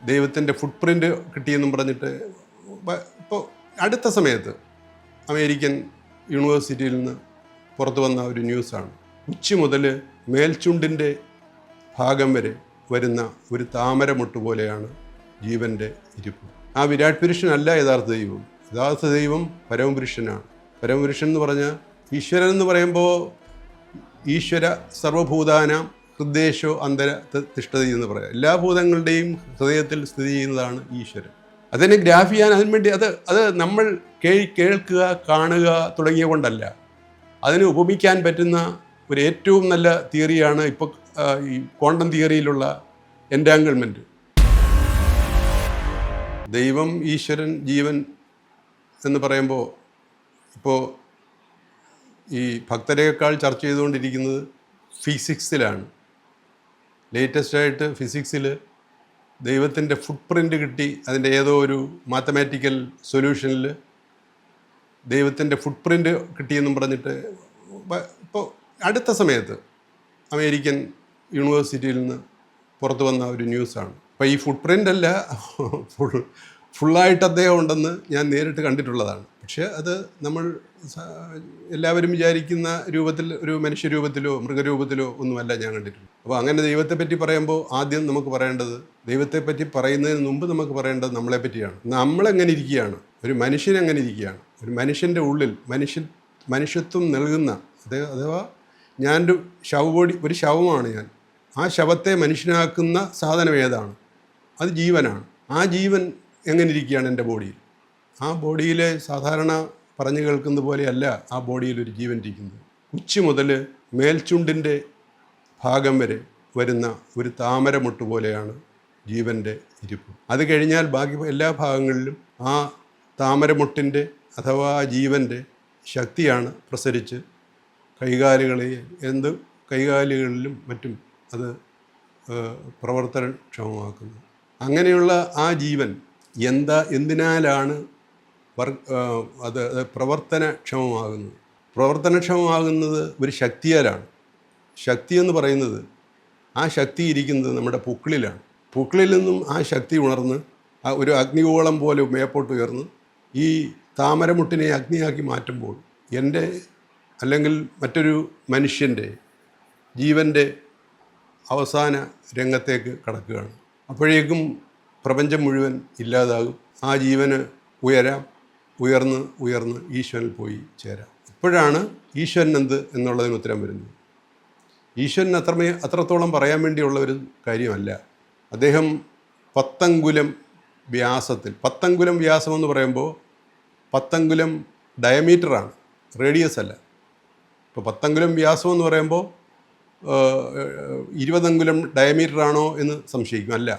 ദൈവത്തിൻ്റെ ഫുട് പ്രിൻ്റ് കിട്ടിയെന്നും പറഞ്ഞിട്ട് ഇപ്പോൾ അടുത്ത സമയത്ത് അമേരിക്കൻ യൂണിവേഴ്സിറ്റിയിൽ നിന്ന് പുറത്തു വന്ന ഒരു ന്യൂസാണ്. ഉച്ച മുതൽ മേൽചുണ്ടിൻ്റെ ഭാഗം വരെ വരുന്ന ഒരു താമരമൊട്ട് പോലെയാണ് ജീവൻ്റെ ഇരിപ്പ്. ആ വിരാട് പുരുഷനല്ല യഥാർത്ഥ ദൈവം. യഥാർത്ഥ ദൈവം പരമപുരുഷനാണ്. പരമപുരുഷൻ എന്ന് പറഞ്ഞാൽ ഈശ്വരൻ എന്ന് പറയുമ്പോൾ ഈശ്വര സർവഭൂതാനാം ഹൃദയേശോ അന്തര തിഷ്ഠതി എന്ന് പറയാം. എല്ലാ ഭൂതങ്ങളുടെയും ഹൃദയത്തിൽ സ്ഥിതി ചെയ്യുന്നതാണ് ഈശ്വരൻ. അതിനെ ഗ്രാഫ് ചെയ്യാൻ അതിന് വേണ്ടി അത് നമ്മൾ കേൾക്കുക, കാണുക തുടങ്ങിയ കൊണ്ടല്ല. അതിന് ഉപമിക്കാൻ പറ്റുന്ന ഒരു ഏറ്റവും നല്ല തിയറിയാണ് ഇപ്പോൾ ഈ ക്വാണ്ടം തിയറിയിലുള്ള എൻറ്റാങ്കിൾമെൻറ്റ്. ദൈവം, ഈശ്വരൻ, ജീവൻ എന്ന് പറയുമ്പോൾ ഇപ്പോൾ ഈ ഭക്തരേക്കാൾ ചർച്ച ചെയ്തുകൊണ്ടിരിക്കുന്നത് ഫിസിക്സിലാണ്. ലേറ്റസ്റ്റായിട്ട് ഫിസിക്സിൽ ദൈവത്തിൻ്റെ ഫുട് പ്രിൻ്റ് കിട്ടി. അതിൻ്റെ ഏതോ ഒരു മാത്തമാറ്റിക്കൽ സൊല്യൂഷനിൽ ദൈവത്തിൻ്റെ ഫുട് പ്രിൻ്റ് കിട്ടിയെന്നും പറഞ്ഞിട്ട് ഇപ്പോൾ അടുത്ത സമയത്ത് അമേരിക്കൻ യൂണിവേഴ്സിറ്റിയിൽ നിന്ന് പുറത്തു വന്ന ഒരു ന്യൂസാണ്. അപ്പോൾ ഈ ഫുട് പ്രിൻ്റ് അല്ല, ഫുള്ളായിട്ട് അദ്ദേഹം ഉണ്ടെന്ന് ഞാൻ നേരിട്ട് കണ്ടിട്ടുള്ളതാണ്. പക്ഷേ അത് നമ്മൾ എല്ലാവരും വിചാരിക്കുന്ന രൂപത്തിൽ, ഒരു മനുഷ്യരൂപത്തിലോ മൃഗരൂപത്തിലോ ഒന്നുമല്ല ഞാൻ കണ്ടിട്ടുള്ളത്. അപ്പോൾ അങ്ങനെ ദൈവത്തെപ്പറ്റി പറയുമ്പോൾ ആദ്യം നമുക്ക് പറയേണ്ടത്, ദൈവത്തെപ്പറ്റി പറയുന്നതിന് മുമ്പ് നമുക്ക് പറയേണ്ടത് നമ്മളെപ്പറ്റിയാണ്. നമ്മളെങ്ങനെ ഇരിക്കുകയാണ്, ഒരു മനുഷ്യൻ എങ്ങനെ ഇരിക്കുകയാണ്, ഒരു മനുഷ്യൻ്റെ ഉള്ളിൽ മനുഷ്യത്വം നൽകുന്ന അഥവാ ഞാനൊരു ഒരു ശവമാണ് ഞാൻ. ആ ശവത്തെ മനുഷ്യനാക്കുന്ന സാധനം ഏതാണ്? അത് ജീവനാണ്. ആ ജീവൻ എങ്ങനെ ഇരിക്കുകയാണ് എൻ്റെ ബോഡിയിൽ? ആ ബോഡിയിലെ സാധാരണ പറഞ്ഞു കേൾക്കുന്ന പോലെയല്ല ആ ബോഡിയിൽ ഒരു ജീവൻ ഇരിക്കുന്നത്. ഉച്ച മുതൽ മേൽചുണ്ടിൻ്റെ ഭാഗം വരെ വരുന്ന ഒരു താമരമൊട്ട് പോലെയാണ് ജീവൻ്റെ ഇരിപ്പ്. അത് കഴിഞ്ഞാൽ ബാക്കി എല്ലാ ഭാഗങ്ങളിലും ആ താമരമൊട്ടിൻ്റെ അഥവാ ജീവൻ്റെ ശക്തിയാണ് പ്രസരിച്ച് കൈകാലുകളിലും മറ്റും അത് പ്രവർത്തനക്ഷമമാക്കുന്നത്. അങ്ങനെയുള്ള ആ ജീവൻ എന്തിനാലാണ് അത് പ്രവർത്തനക്ഷമമാകുന്നത്? പ്രവർത്തനക്ഷമമാകുന്നത് ഒരു ശക്തിയാലാണ്. ശക്തി എന്ന് പറയുന്നത്, ആ ശക്തി ഇരിക്കുന്നത് നമ്മുടെ പുക്കിളിലാണ്. പുക്കിളിൽ നിന്നും ആ ശക്തി ഉണർന്ന് ഒരു അഗ്നിഗോളം പോലെ മേപ്പോട്ട് ഉയർന്ന് ഈ താമരമുട്ടിനെ അഗ്നിയാക്കി മാറ്റുമ്പോൾ എൻ്റെ അല്ലെങ്കിൽ മറ്റൊരു മനുഷ്യൻ്റെ ജീവൻ്റെ അവസാന രംഗത്തേക്ക് കടക്കുകയാണ്. അപ്പോഴേക്കും പ്രപഞ്ചം മുഴുവൻ ഇല്ലാതാകും. ആ ജീവന് ഉയർന്ന് ഈശ്വരനിൽ പോയി ചേരാം. ഇപ്പോഴാണ് ഈശ്വരൻ എന്ത് എന്നുള്ളതിന് ഉത്തരം വരുന്നത്. ഈശ്വരൻ അത്രത്തോളം പറയാൻ വേണ്ടിയുള്ള ഒരു കാര്യമല്ല. അദ്ദേഹം 10 അങ്കുലം വ്യാസത്തിൽ, 10 അങ്കുലം വ്യാസം എന്ന് പറയുമ്പോൾ 10 അങ്കുലം ഡയമീറ്ററാണ്, റേഡിയസ് അല്ല. ഇപ്പോൾ 10 അങ്കുലം വ്യാസം എന്ന് പറയുമ്പോൾ 20 അങ്കുലം ഡയമീറ്ററാണോ എന്ന് സംശയിക്കും. അല്ല,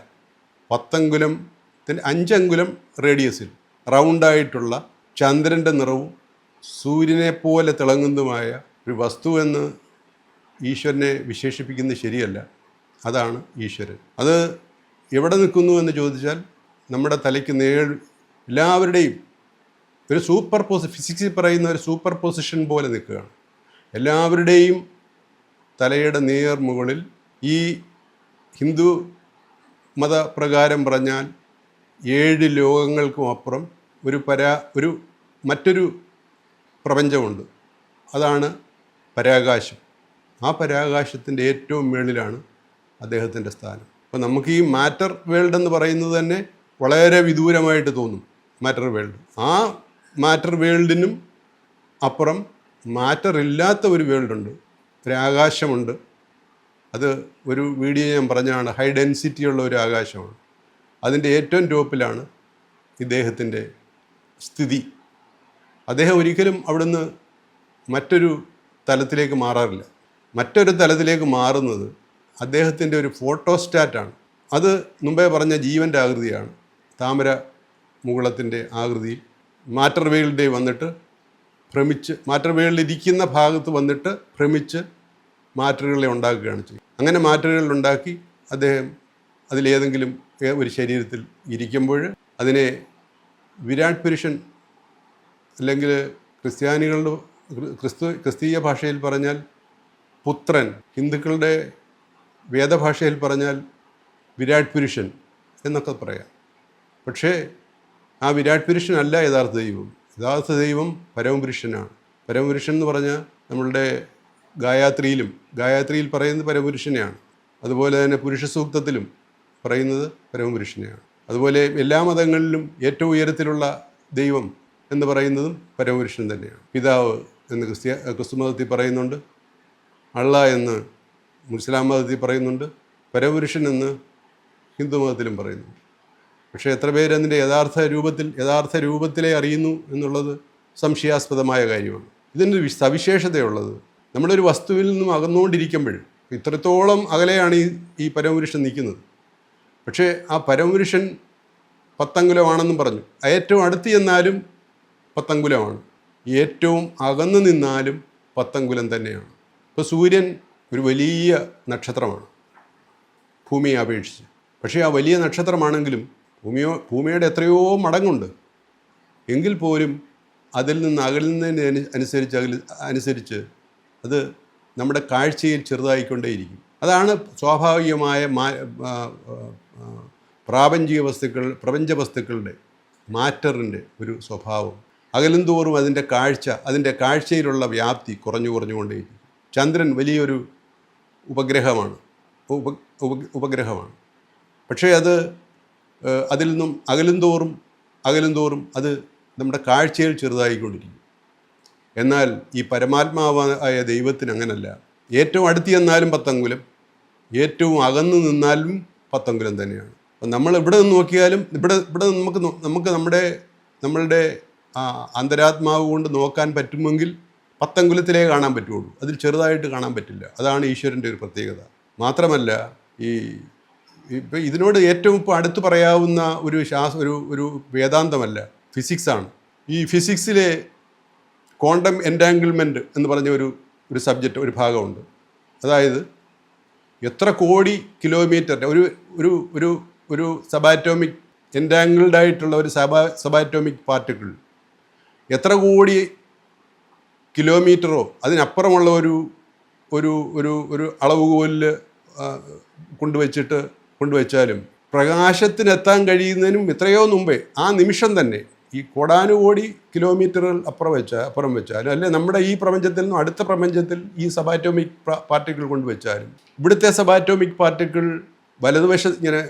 10 അങ്കുലത്തിന് 5 അങ്കുലം റേഡിയസിൽ റൗണ്ടായിട്ടുള്ള ചന്ദ്രൻ്റെ നിറവും സൂര്യനെ പോലെ തിളങ്ങുന്നതുമായ ഒരു വസ്തു എന്ന് ഈശ്വരനെ വിശേഷിപ്പിക്കുന്നത് ശരിയല്ല. അതാണ് ഈശ്വരൻ. അത് എവിടെ നിൽക്കുന്നു എന്ന് ചോദിച്ചാൽ നമ്മുടെ തലയ്ക്ക് എല്ലാവരുടെയും ഒരു ഫിസിക്സിൽ പറയുന്ന ഒരു സൂപ്പർ പൊസിഷൻ പോലെ നിൽക്കുകയാണ്. എല്ലാവരുടെയും തലയുടെ മുകളിൽ ഈ ഹിന്ദു മതപ്രകാരം പറഞ്ഞാൽ 7 ലോകങ്ങൾക്കും അപ്പുറം മറ്റൊരു പ്രപഞ്ചമുണ്ട്. അതാണ് പരാകാശം. ആ പരാകാശത്തിൻ്റെ ഏറ്റവും മുകളിലാണ് അദ്ദേഹത്തിൻ്റെ സ്ഥാനം. അപ്പോൾ നമുക്ക് ഈ മാറ്റർ വേൾഡ് എന്ന് പറയുന്നത് തന്നെ വളരെ വിദൂരമായിട്ട് തോന്നും. മാറ്റർ വേൾഡ്, ആ മാറ്റർ വേൾഡിനും അപ്പുറം മാറ്റർ ഇല്ലാത്ത ഒരു വേൾഡുണ്ട്, ഒരു ആകാശമുണ്ട്. അത് ഒരു വീഡിയോ ഞാൻ പറഞ്ഞാണ്, ഹൈ ഡെൻസിറ്റി ഉള്ള ഒരു ആകാശമാണ്. അതിൻ്റെ ഏറ്റവും ടോപ്പിലാണ് ഇദ്ദേഹത്തിൻ്റെ സ്ഥിതി. അദ്ദേഹം ഒരിക്കലും അവിടുന്ന് മറ്റൊരു തലത്തിലേക്ക് മാറാറില്ല. മറ്റൊരു തലത്തിലേക്ക് മാറുന്നത് അദ്ദേഹത്തിൻ്റെ ഒരു ഫോട്ടോസ്റ്റാറ്റാണ്. അത് മുമ്പേ പറഞ്ഞ ജീവൻ്റെ ആകൃതിയാണ്. താമര മുകുളത്തിൻ്റെ ആകൃതിയിൽ മാറ്റർ വേൾഡിൽ വന്നിട്ട് ഭ്രമിച്ച്, മാറ്റർ വേൾഡിലിരിക്കുന്ന ഭാഗത്ത് വന്നിട്ട് ഭ്രമിച്ച് മാറ്ററുകളെ ഉണ്ടാക്കുകയാണ് ചെയ്യുന്നത്. അങ്ങനെ മാറ്ററുകളുണ്ടാക്കി അദ്ദേഹം അതിലേതെങ്കിലും ഒരു ശരീരത്തിൽ ഇരിക്കുമ്പോൾ അതിനെ വിരാട് പുരുഷൻ, അല്ലെങ്കിൽ ക്രിസ്തീയ ഭാഷയിൽ പറഞ്ഞാൽ പുത്രൻ, ഹിന്ദുക്കളുടെ വേദഭാഷയിൽ പറഞ്ഞാൽ വിരാട് പുരുഷൻ എന്നൊക്കെ പറയാം. പക്ഷേ ആ വിരാട് പുരുഷനല്ല യഥാർത്ഥ ദൈവം. യഥാർത്ഥ ദൈവം പരമപുരുഷനാണ്. പരമപുരുഷൻ എന്ന് പറഞ്ഞാൽ നമ്മളുടെ ഗായത്രിയിൽ പറയുന്നത് പരമപുരുഷനെയാണ്. അതുപോലെ തന്നെ പുരുഷ സൂക്തത്തിലും പറയുന്നത് പരമപുരുഷനെയാണ്. അതുപോലെ എല്ലാ മതങ്ങളിലും ഏറ്റവും ഉയരത്തിലുള്ള ദൈവം എന്ന് പറയുന്നതും പരമപുരുഷൻ തന്നെയാണ്. പിതാവ് എന്ന് ക്രിസ്തു മതത്തിൽ പറയുന്നുണ്ട്, അള്ളാ എന്ന് മുസ്ലിം മതത്തിൽ പറയുന്നുണ്ട്, പരമപുരുഷൻ എന്ന് ഹിന്ദു മതത്തിലും പറയുന്നുണ്ട്. പക്ഷേ എത്ര പേര് അതിൻ്റെ യഥാർത്ഥ രൂപത്തിലെ അറിയുന്നു എന്നുള്ളത് സംശയാസ്പദമായ കാര്യമാണ്. ഇതിനൊരു സവിശേഷതയുള്ളത്, നമ്മളൊരു വസ്തുവിൽ നിന്നും അകന്നുകൊണ്ടിരിക്കുമ്പോൾ ഇത്രത്തോളം അകലെയാണ് ഈ പരമപുരുഷൻ നിൽക്കുന്നത്. പക്ഷേ ആ പരമപുരുഷൻ 10 അങ്കുലമാണെന്നും പറഞ്ഞു. ഏറ്റവും അടുത്ത് ചെന്നാലും 10 അങ്കുലമാണ്, ഏറ്റവും അകന്നു നിന്നാലും 10 അങ്കുലം തന്നെയാണ്. ഇപ്പോൾ സൂര്യൻ ഒരു വലിയ നക്ഷത്രമാണ് ഭൂമിയെ അപേക്ഷിച്ച്. പക്ഷേ ആ വലിയ നക്ഷത്രമാണെങ്കിലും ഭൂമിയുടെ എത്രയോ മടങ്ങുണ്ട്. എങ്കിൽ പോലും അതിൽ നിന്ന് അകലുന്നതിന് അനുസരിച്ച് അത് നമ്മുടെ കാഴ്ചയിൽ ചെറുതായിക്കൊണ്ടേയിരിക്കും. അതാണ് സ്വാഭാവികമായ പ്രപഞ്ച വസ്തുക്കളുടെ മാറ്ററിൻ്റെ ഒരു സ്വഭാവം. അകലും തോറും അതിൻ്റെ കാഴ്ചയിലുള്ള വ്യാപ്തി കുറഞ്ഞുകൊണ്ടേയിരിക്കും. ചന്ദ്രൻ വലിയൊരു ഉപഗ്രഹമാണ്. പക്ഷേ അതിൽ നിന്നും അകലും തോറും അത് നമ്മുടെ കാഴ്ചയിൽ ചെറുതായിക്കൊണ്ടിരിക്കും. എന്നാൽ ഈ പരമാത്മാവായ ദൈവത്തിന് അങ്ങനല്ല. ഏറ്റവും അടുത്ത് ചെന്നാലും 10 അങ്കുലം, ഏറ്റവും അകന്നു നിന്നാലും 10 അങ്കുലം തന്നെയാണ്. അപ്പം നമ്മൾ ഇവിടെ നിന്ന് നോക്കിയാലും ഇവിടെ നമുക്ക് നമ്മളുടെ അന്തരാത്മാവ് കൊണ്ട് നോക്കാൻ പറ്റുമെങ്കിൽ 10 അങ്കുലത്തിലേ കാണാൻ പറ്റുള്ളൂ. അതിൽ ചെറുതായിട്ട് കാണാൻ പറ്റില്ല. അതാണ് ഈശ്വരൻ്റെ ഒരു പ്രത്യേകത. മാത്രമല്ല ഇപ്പം ഇതിനോട് ഏറ്റവും ഇപ്പോൾ അടുത്ത് പറയാവുന്ന ഒരു വേദാന്തമല്ല, ഫിസിക്സാണ്. ഈ ഫിസിക്സിലെ ക്വാണ്ടം എൻറ്റാങ്കിൾമെൻറ്റ് എന്ന് പറഞ്ഞ ഒരു സബ്ജക്റ്റ്, ഒരു ഭാഗമുണ്ട്. അതായത് എത്ര കോടി കിലോമീറ്റർ ഒരു സബാറ്റോമിക് എൻറ്റാങ്കിൾഡ് ആയിട്ടുള്ള ഒരു സബാറ്റോമിക് പാർട്ടിക്കിൾ എത്ര കോടി കിലോമീറ്ററോ അതിനപ്പുറമുള്ള ഒരു അളവുകോലിൽ കൊണ്ടുവച്ചാലും പ്രകാശത്തിനെത്താൻ കഴിയുന്നതിനും എത്രയോ മുമ്പേ ആ നിമിഷം തന്നെ ഈ കോടാനുകോടി കിലോമീറ്ററുകൾ അപ്പുറം വെച്ചാലും അല്ലെ നമ്മുടെ ഈ പ്രപഞ്ചത്തിൽ നിന്നും അടുത്ത പ്രപഞ്ചത്തിൽ ഈ സബാറ്റോമിക് പാർട്ടിക്കിൾ കൊണ്ടുവച്ചാലും ഇവിടുത്തെ സബാറ്റോമിക് പാർട്ടിക്കിൾ വലതുവശം ഇങ്ങനെ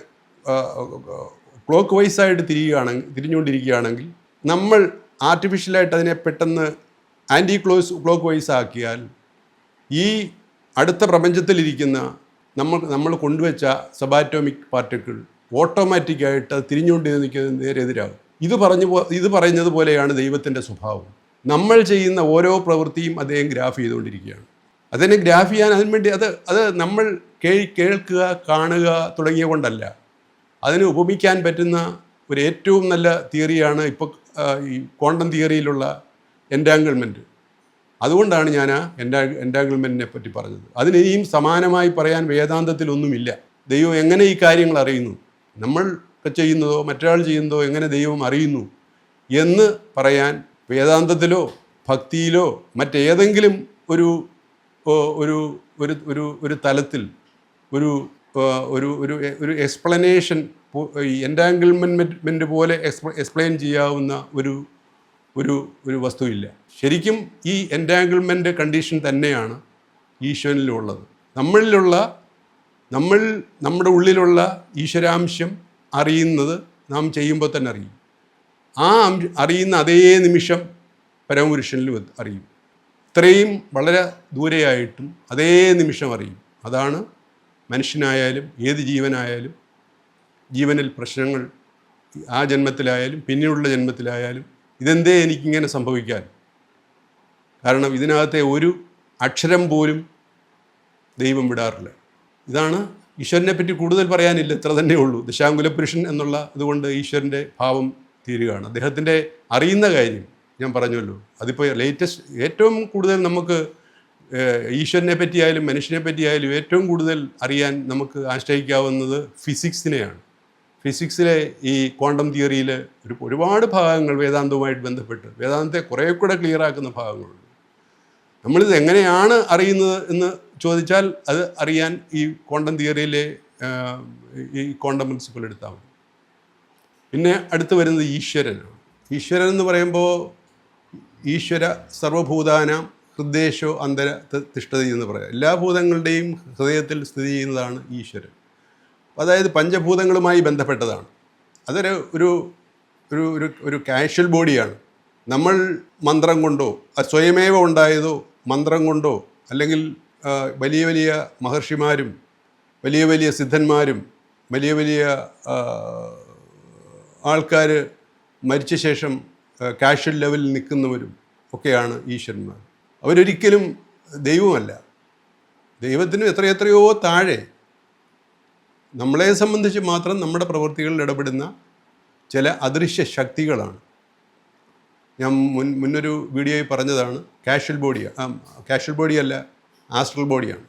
ക്ലോക്ക് വൈസായിട്ട് തിരിഞ്ഞുകൊണ്ടിരിക്കുകയാണെങ്കിൽ നമ്മൾ ആർട്ടിഫിഷ്യലായിട്ട് അതിനെ പെട്ടെന്ന് ആൻറ്റി ക്ലോക്ക് വൈസ് ആക്കിയാൽ ഈ അടുത്ത പ്രപഞ്ചത്തിലിരിക്കുന്ന നമ്മൾ കൊണ്ടുവച്ച സബാറ്റോമിക് പാർട്ടിക്കിൾ ഓട്ടോമാറ്റിക്കായിട്ട് അത് തിരിഞ്ഞുകൊണ്ടിരിക്കുന്നത് നേരെ എതിരാകും. ഇത് പറഞ്ഞതുപോലെയാണ് ദൈവത്തിൻ്റെ സ്വഭാവം. നമ്മൾ ചെയ്യുന്ന ഓരോ പ്രവൃത്തിയും അദ്ദേഹം ഗ്രാഫ് ചെയ്തുകൊണ്ടിരിക്കുകയാണ്. അതിനെ ഗ്രാഫ് ചെയ്യാൻ അതിനുവേണ്ടി അത് നമ്മൾ കേൾക്കുക, കാണുക തുടങ്ങിയ കൊണ്ടല്ല. അതിന് ഉപമിക്കാൻ പറ്റുന്ന ഒരു ഏറ്റവും നല്ല തിയറിയാണ് ഇപ്പോൾ ഈ ക്വാണ്ടം തിയറിയിലുള്ള എൻറ്റാങ്കിൾമെൻറ്റ്. അതുകൊണ്ടാണ് ഞാൻ ആ എൻറ്റാങ്കിൾമെൻറ്റിനെ പറ്റി പറഞ്ഞത്. അതിനിനിയും സമാനമായി പറയാൻ വേദാന്തത്തിലൊന്നുമില്ല. ദൈവം എങ്ങനെ ഈ കാര്യങ്ങൾ അറിയുന്നു, നമ്മൾ ചെയ്യുന്നതോ മറ്റൊരാൾ ചെയ്യുന്നതോ എങ്ങനെ ദൈവം അറിയുന്നു എന്ന് പറയാൻ വേദാന്തത്തിലോ ഭക്തിയിലോ മറ്റേതെങ്കിലും ഒരു തലത്തിൽ ഒരു എക്സ്പ്ലനേഷൻ എൻറ്റാങ്കിൾമെൻറ്റ് പോലെ എക്സ്പ്ലെയിൻ ചെയ്യാവുന്ന ഒരു വസ്തുവില്ല. ശരിക്കും ഈ എൻറ്റാങ്കിൾമെൻറ്റ് കണ്ടീഷൻ തന്നെയാണ് ഈശ്വരനിലുള്ളത്. നമ്മുടെ ഉള്ളിലുള്ള ഈശ്വരാംശം അറിയുന്നത് നാം ചെയ്യുമ്പോൾ തന്നെ അറിയും. ആ അറിയുന്ന അതേ നിമിഷം പരമപുരുഷനിലും അറിയും. ഇത്രയും വളരെ ദൂരെയായിട്ടും അതേ നിമിഷം അറിയും. അതാണ് മനുഷ്യനായാലും ഏത് ജീവനായാലും ജീവനിൽ പ്രശ്നങ്ങൾ ആ ജന്മത്തിലായാലും പിന്നീടുള്ള ജന്മത്തിലായാലും ഇതെന്തേ എനിക്കിങ്ങനെ സംഭവിക്കാൻ കാരണം ഇതിനകത്തെ ഒരു അക്ഷരം പോലും ദൈവം വിടാറില്ല. ഇതാണ് ഈശ്വരനെ പറ്റി കൂടുതൽ പറയാനില്ല, ഇത്ര തന്നെ ഉള്ളൂ. ദശാങ്കുലപുരുഷൻ എന്നുള്ള അതുകൊണ്ട് ഈശ്വരൻ്റെ ഭാവം തീരുകയാണ്. അദ്ദേഹത്തിൻ്റെ അറിയുന്ന കാര്യം ഞാൻ പറഞ്ഞല്ലോ. അതിപ്പോൾ ഏറ്റവും കൂടുതൽ നമുക്ക് ഈശ്വരനെ പറ്റിയായാലും മനുഷ്യനെ പറ്റിയായാലും ഏറ്റവും കൂടുതൽ അറിയാൻ നമുക്ക് ആശ്രയിക്കാവുന്നത് ഫിസിക്സിനെയാണ്. ഫിസിക്സിലെ ഈ ക്വാണ്ടം തിയറിയിൽ ഒരുപാട് ഭാഗങ്ങൾ വേദാന്തവുമായിട്ട് ബന്ധപ്പെട്ട് വേദാന്തത്തെ കുറേ കൂടെ ക്ലിയറാക്കുന്ന ഭാഗങ്ങളുണ്ട്. നമ്മളിത് എങ്ങനെയാണ് അറിയുന്നത് എന്ന് ചോദിച്ചാൽ അത് അറിയാൻ ഈ ക്വാണ്ടം തിയറിയിലെ ഈ ക്വാണ്ടം പ്രിൻസിപ്പിൾ എടുത്താൽ മതി. പിന്നെ അടുത്ത് വരുന്നത് ഈശ്വരനാണ്. ഈശ്വരൻ എന്ന് പറയുമ്പോൾ ഈശ്വര സർവഭൂതാനാം ഹൃദയേശോ അന്തര തിഷ്ഠതി എന്ന് പറയാം. എല്ലാ ഭൂതങ്ങളുടെയും ഹൃദയത്തിൽ സ്ഥിതി ചെയ്യുന്നതാണ് ഈശ്വരൻ. അതായത് പഞ്ചഭൂതങ്ങളുമായി ബന്ധപ്പെട്ടതാണ്. അതൊരു ഒരു ഒരു ഒരു ഒരു കാഷ്വൽ ബോഡിയാണ്. നമ്മൾ മന്ത്രം കൊണ്ടോ സ്വയമേവ ഉണ്ടായതോ മന്ത്രം കൊണ്ടോ അല്ലെങ്കിൽ വലിയ വലിയ മഹർഷിമാരും വലിയ വലിയ സിദ്ധന്മാരും വലിയ വലിയ ആൾക്കാർ മരിച്ച ശേഷം കാഷ്വൽ ലെവലിൽ നിൽക്കുന്നവരും ഒക്കെയാണ് ഈശ്വരന്മാർ. അവരൊരിക്കലും ദൈവമല്ല. ദൈവത്തിനും എത്രയെത്രയോ താഴെ നമ്മളെ സംബന്ധിച്ച് മാത്രം നമ്മുടെ പ്രവൃത്തികളിൽ ഇടപെടുന്ന ചില അദൃശ്യ ശക്തികളാണ്. ഞാൻ മുന്നൊരു വീഡിയോയിൽ പറഞ്ഞതാണ്, കാഷ്വൽ ബോഡിയല്ല, ആസ്ട്രൽ ബോഡിയാണ്.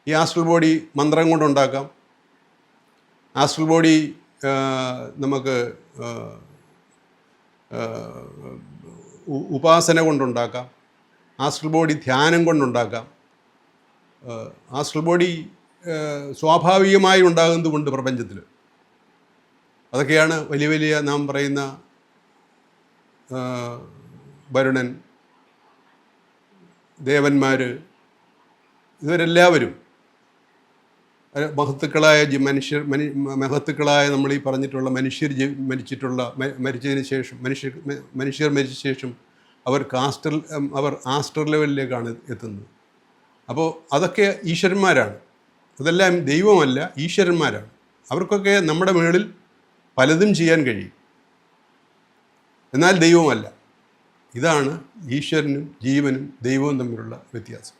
ഈ ആസ്ട്രൽ ബോഡി മന്ത്രം കൊണ്ടുണ്ടാക്കാം. ആസ്ട്രൽ ബോഡി നമുക്ക് ഉപാസന കൊണ്ടുണ്ടാക്കാം. ആസ്ട്രൽ ബോഡി ധ്യാനം കൊണ്ടുണ്ടാക്കാം. ആസ്ട്രൽ ബോഡി സ്വാഭാവികമായി ഉണ്ടാകുന്നതുകൊണ്ട് പ്രപഞ്ചത്തിൽ. അതൊക്കെയാണ് വലിയ വലിയ നാം പറയുന്ന വരുണൻ, ദേവന്മാർ, ഇവരെല്ലാവരും മഹത്തുക്കളായ മഹത്തുക്കളായ നമ്മൾ ഈ പറഞ്ഞിട്ടുള്ള മരിച്ചതിന് ശേഷം മനുഷ്യർ മരിച്ച ശേഷം അവർ ആസ്റ്റർ ലെവലിലേക്കാണ് എത്തുന്നത്. അപ്പോൾ അതൊക്കെ ഈശ്വരന്മാരാണ്. അതെല്ലാം ദൈവമല്ല, ഈശ്വരന്മാരാണ്. അവർക്കൊക്കെ നമ്മുടെ മുകളിൽ പലതും ചെയ്യാൻ കഴിയും, എന്നാൽ ദൈവമല്ല. ഇതാണ് ഈശ്വരനും ജീവനും ദൈവവും തമ്മിലുള്ള വ്യത്യാസം.